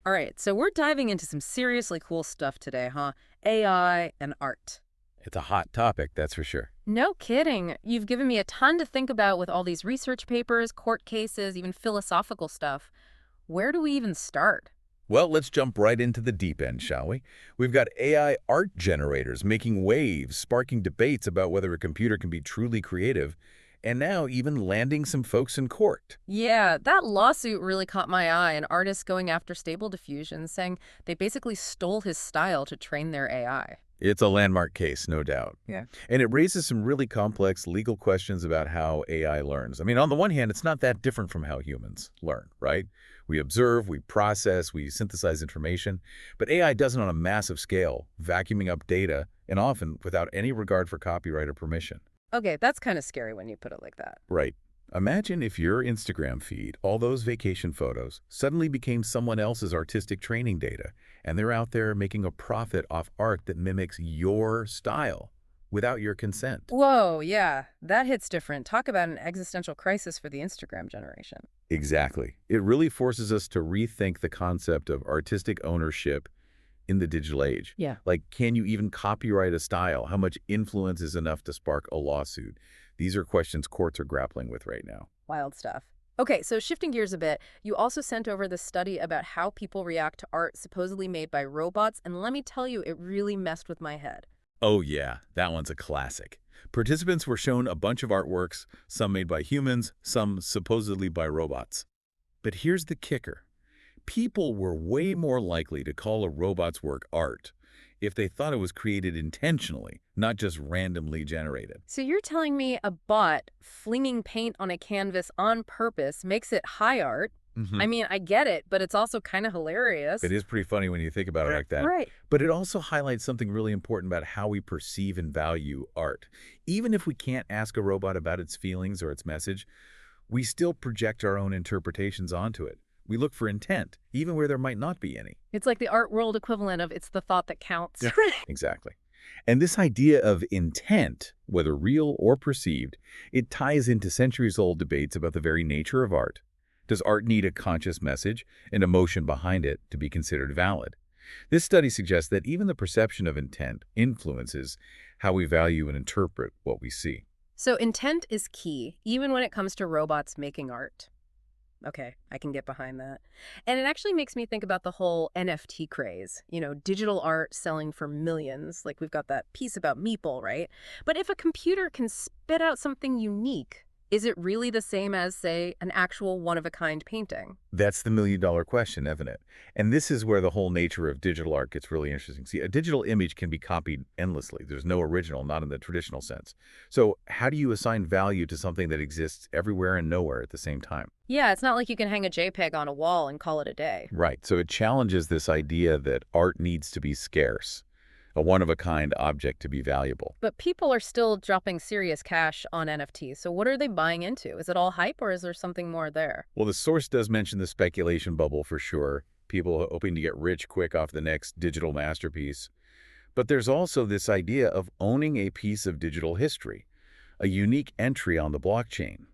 All right, so we're diving into some seriously cool stuff today, huh? AI and art. It's a hot topic, that's for sure. No kidding. You've given me a ton to think about with all these research papers, court cases, even philosophical stuff. Where do we even start? Well, let's jump right into the deep end, shall we? We've got AI art generators making waves, sparking debates about whether a computer can be truly creative, and now even landing some folks in court. Yeah, that lawsuit really caught my eye. An artist going after Stable Diffusion, saying they basically stole his style to train their AI. It's a landmark case, no doubt. Yeah. And it raises some really complex legal questions about how AI learns. I mean, on the one hand, it's not that different from how humans learn, right? We observe, we process, we synthesize information, but AI does it on a massive scale, vacuuming up data, and often without any regard for copyright or permission. Okay, that's kind of scary when you put it like that. Right. Imagine if your Instagram feed, all those vacation photos, suddenly became someone else's artistic training data, and they're out there making a profit off art that mimics your style without your consent. Whoa, yeah, that hits different. Talk about an existential crisis for the Instagram generation. Exactly. It really forces us to rethink the concept of artistic ownership in the digital age. Yeah. Like, can you even copyright a style? How much influence is enough to spark a lawsuit? These are questions courts are grappling with right now. Wild stuff. Okay, so shifting gears a bit, you also sent over this study about how people react to art supposedly made by robots, and let me tell you, it really messed with my head. Oh yeah, that one's a classic. Participants were shown a bunch of artworks, some made by humans, some supposedly by robots. But here's the kicker. People were way more likely to call a robot's work art if they thought it was created intentionally, not just randomly generated. So you're telling me a bot flinging paint on a canvas on purpose makes it high art? I mean, I get it, but it's also kind of hilarious. It is pretty funny when you think about it like that. Right. But it also highlights something really important about how we perceive and value art. Even if we can't ask a robot about its feelings or its message, we still project our own interpretations onto it. We look for intent, even where there might not be any. It's like the art world equivalent of it's the thought that counts. Yeah. Exactly. And this idea of intent, whether real or perceived, it ties into centuries-old debates about the very nature of art. Does art need a conscious message, an emotion behind it, to be considered valid? This study suggests that even the perception of intent influences how we value and interpret what we see. So intent is key, even when it comes to robots making art. Okay, I can get behind that. And it actually makes me think about the whole NFT craze. Digital art selling for millions. Like we've got that piece about Meeple, right? But if a computer can spit out something unique, is it really the same as, say, an actual one-of-a-kind painting? That's the million-dollar question, isn't it? And this is where the whole nature of digital art gets really interesting. See, a digital image can be copied endlessly. There's no original, not in the traditional sense. So how do you assign value to something that exists everywhere and nowhere at the same time? Yeah, it's not like you can hang a JPEG on a wall and call it a day. Right. So it challenges this idea that art needs to be scarce, a one-of-a-kind object to be valuable. But people are still dropping serious cash on NFTs. So what are they buying into? Is it all hype or is there something more there? Well, the source does mention the speculation bubble for sure, people hoping to get rich quick off the next digital masterpiece. But there's also this idea of owning a piece of digital history, a unique entry on the blockchain.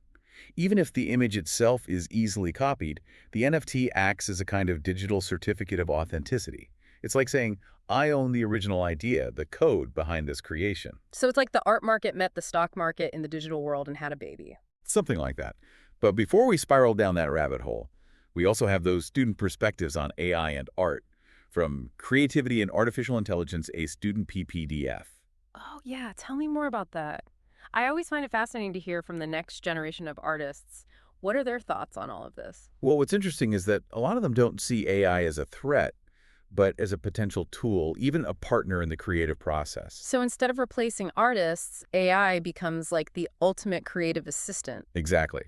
Even if the image itself is easily copied, the NFT acts as a kind of digital certificate of authenticity. It's like saying, I own the original idea, the code behind this creation. So it's like the art market met the stock market in the digital world and had a baby. Something like that. But before we spiral down that rabbit hole, we also have those student perspectives on AI and art, from Creativity and Artificial Intelligence, a student PPDF. Oh, yeah. Tell me more about that. I always find it fascinating to hear from the next generation of artists. What are their thoughts on all of this? Well, what's interesting is that a lot of them don't see AI as a threat, but as a potential tool, even a partner in the creative process. So instead of replacing artists, AI becomes like the ultimate creative assistant. Exactly.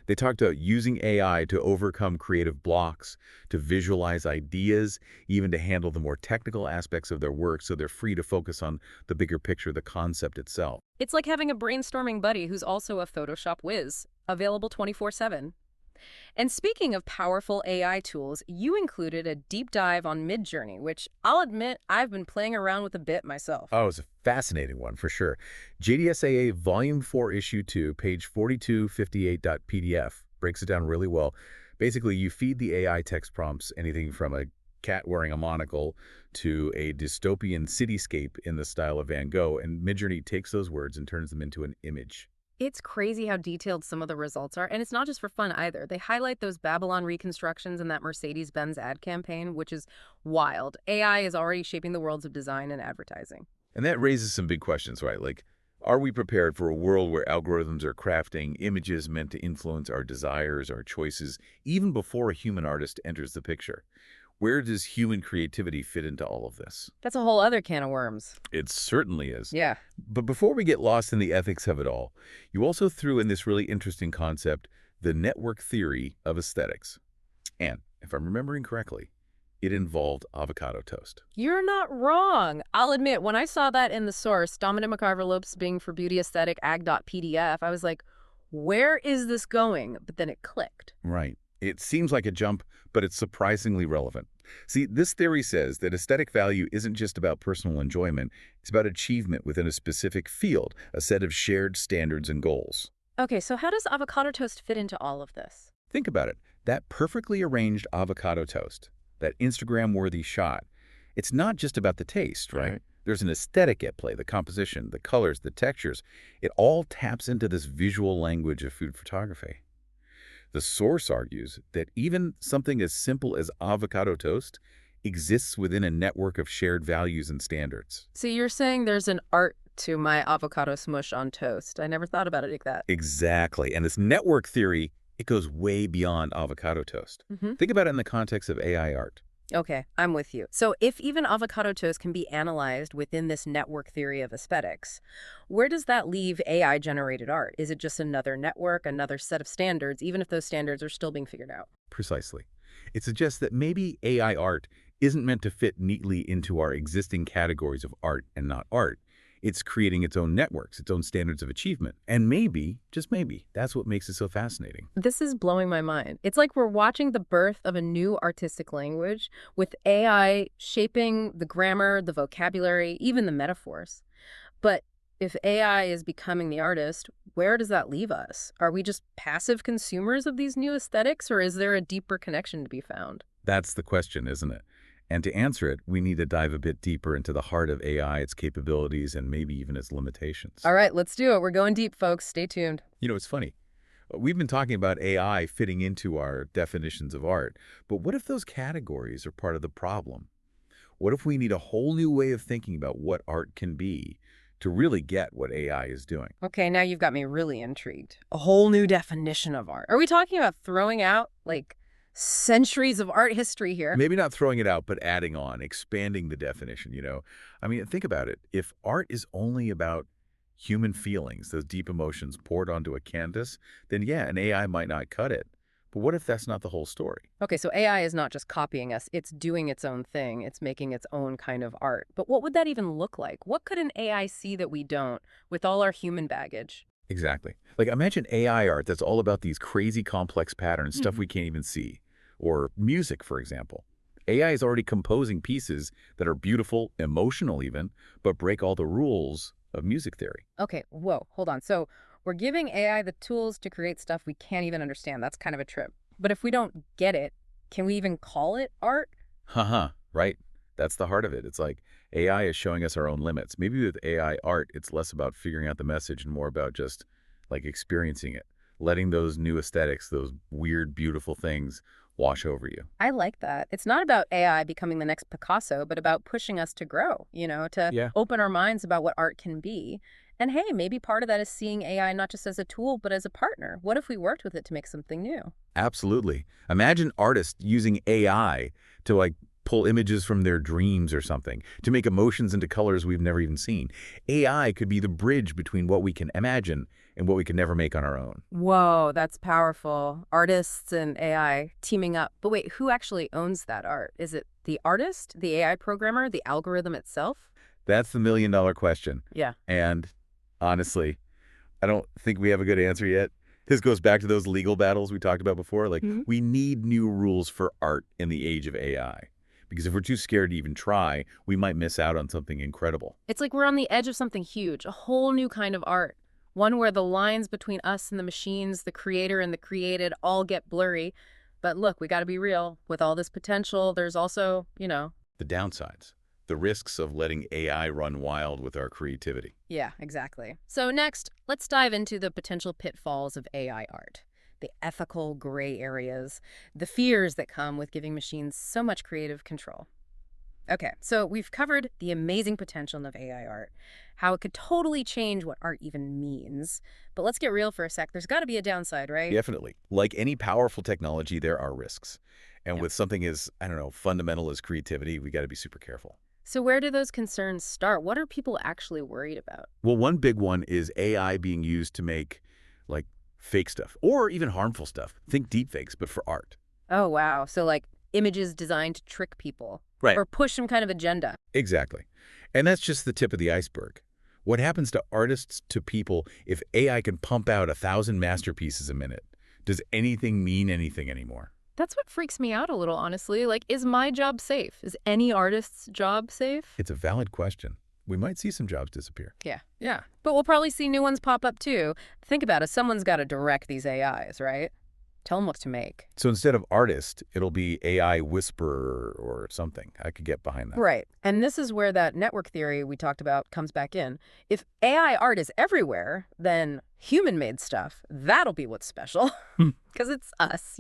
They talked about using AI to overcome creative blocks, to visualize ideas, even to handle the more technical aspects of their work so they're free to focus on the bigger picture, the concept itself. It's like having a brainstorming buddy who's also a Photoshop whiz, available 24/7. And speaking of powerful AI tools, you included a deep dive on Midjourney, which I'll admit I've been playing around with a bit myself. Oh, it's a fascinating one for sure. JDSAA Volume 4, Issue 2, page 4258.pdf breaks it down really well. Basically, you feed the AI text prompts, anything from a cat wearing a monocle to a dystopian cityscape in the style of Van Gogh, and Midjourney takes those words and turns them into an image. It's crazy how detailed some of the results are, and it's not just for fun either. They highlight those Babylon reconstructions in that Mercedes-Benz ad campaign, which is wild. AI is already shaping the worlds of design and advertising. And that raises some big questions, right? Like, are we prepared for a world where algorithms are crafting images meant to influence our desires, our choices, even before a human artist enters the picture? Where does human creativity fit into all of this? That's a whole other can of worms. It certainly is. Yeah. But before we get lost in the ethics of it all, you also threw in this really interesting concept, the network theory of aesthetics. And if I'm remembering correctly, it involved avocado toast. You're not wrong. I'll admit, when I saw that in the source, Dominic McCarver-Lopes being for beauty aesthetic ag.pdf, I was like, where is this going? But then it clicked. Right. It seems like a jump, but it's surprisingly relevant. See, this theory says that aesthetic value isn't just about personal enjoyment, it's about achievement within a specific field, a set of shared standards and goals. Okay, so how does avocado toast fit into all of this? Think about it. That perfectly arranged avocado toast, that Instagram-worthy shot, it's not just about the taste, right? Right. There's an aesthetic at play, the composition, the colors, the textures. It all taps into this visual language of food photography. The source argues that even something as simple as avocado toast exists within a network of shared values and standards. So you're saying there's an art to my avocado smush on toast. I never thought about it like that. Exactly. And this network theory, it goes way beyond avocado toast. Think about it in the context of AI art. Okay, I'm with you. So if even avocado toast can be analyzed within this network theory of aesthetics, where does that leave AI-generated art? Is it just another network, another set of standards, even if those standards are still being figured out? Precisely. It suggests that maybe AI art isn't meant to fit neatly into our existing categories of art and not art. It's creating its own networks, its own standards of achievement. And maybe, just maybe, that's what makes it so fascinating. This is blowing my mind. It's like we're watching the birth of a new artistic language with AI shaping the grammar, the vocabulary, even the metaphors. But if AI is becoming the artist, where does that leave us? Are we just passive consumers of these new aesthetics, or is there a deeper connection to be found? That's the question, isn't it? And to answer it, we need to dive a bit deeper into the heart of AI, its capabilities, and maybe even its limitations. All right, let's do it. We're going deep, folks. Stay tuned. You know, it's funny. We've been talking about AI fitting into our definitions of art, but what if those categories are part of the problem? What if we need a whole new way of thinking about what art can be to really get what AI is doing? Okay, now you've got me really intrigued. A whole new definition of art. Are we talking about throwing out, like, centuries of art history here? Maybe not throwing it out, but adding on, expanding the definition, you know? I mean, think about it. If art is only about human feelings, those deep emotions poured onto a canvas, then yeah, an AI might not cut it. But what if that's not the whole story? Okay, so AI is not just copying us, it's doing its own thing. It's making its own kind of art. But what would that even look like? What could an AI see that we don't with all our human baggage? Exactly. Like imagine AI art that's all about these crazy complex patterns, stuff we can't even see. Or music, for example. AI is already composing pieces that are beautiful, emotional even, but break all the rules of music theory. Okay, whoa, hold on. So we're giving AI the tools to create stuff we can't even understand. That's kind of a trip. But if we don't get it, can we even call it art? Haha, right? That's the heart of it. It's like AI is showing us our own limits. Maybe with AI art, it's less about figuring out the message and more about just like experiencing it, letting those new aesthetics, those weird, beautiful things wash over you. I like that. It's not about AI becoming the next Picasso, but about pushing us to grow, to open our minds about what art can be. And hey, maybe part of that is seeing AI not just as a tool, but as a partner. What if we worked with it to make something new? Absolutely. Imagine artists using AI to like pull images from their dreams or something, to make emotions into colors we've never even seen. AI could be the bridge between what we can imagine and what we can never make on our own. Whoa, that's powerful. Artists and AI teaming up. But wait, who actually owns that art? Is it the artist, the AI programmer, the algorithm itself? That's the million-dollar question. Yeah. And honestly, I don't think we have a good answer yet. This goes back to those legal battles we talked about before. Like, we need new rules for art in the age of AI. Because if we're too scared to even try, we might miss out on something incredible. It's like we're on the edge of something huge, a whole new kind of art. One where the lines between us and the machines, the creator and the created, all get blurry. But look, we got to be real. With all this potential, there's also, The downsides, the risks of letting AI run wild with our creativity. Yeah, exactly. So next, let's dive into the potential pitfalls of AI art. The ethical gray areas, the fears that come with giving machines so much creative control. Okay, so we've covered the amazing potential of AI art, how it could totally change what art even means. But let's get real for a sec. There's got to be a downside, right? Definitely. Like any powerful technology, there are risks. And Yep. with something as, I don't know, fundamental as creativity, we got to be super careful. So where do those concerns start? What are people actually worried about? Well, one big one is AI being used to make, like, fake stuff or even harmful stuff. Think deepfakes, but for art. Oh, wow. So like images designed to trick people Right. or push some kind of agenda. Exactly. And that's just the tip of the iceberg. What happens to artists, to people, if AI can pump out 1,000 masterpieces a minute? Does anything mean anything anymore? That's what freaks me out a little, honestly. Like, is my job safe? Is any artist's job safe? It's a valid question. We might see some jobs disappear. Yeah. But we'll probably see new ones pop up too. Think about it. Someone's got to direct these AIs, right? Tell them what to make. So instead of artist, it'll be AI whisperer or something. I could get behind that. Right. And this is where that network theory we talked about comes back in. If AI art is everywhere, then human-made stuff, that'll be what's special. Because it's us.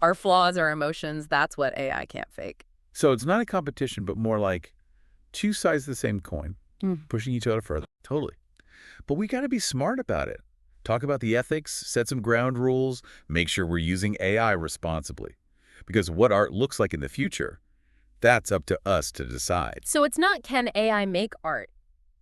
Our flaws, our emotions, that's what AI can't fake. So it's not a competition, but more like two sides of the same coin, Mm. pushing each other further. Totally. But we got to be smart about it. Talk about the ethics, set some ground rules, make sure we're using AI responsibly. Because what art looks like in the future, that's up to us to decide. So it's not can AI make art?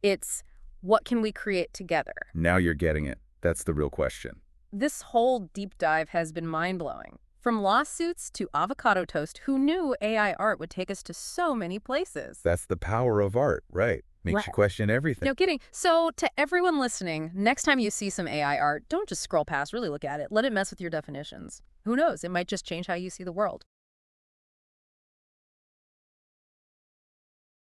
It's what can we create together? Now you're getting it. That's the real question. This whole deep dive has been mind-blowing. From lawsuits to avocado toast, who knew AI art would take us to so many places? That's the power of art, right? Makes Right. you question everything. No kidding. So to everyone listening, next time you see some AI art, don't just scroll past, really look at it. Let it mess with your definitions. Who knows? It might just change how you see the world.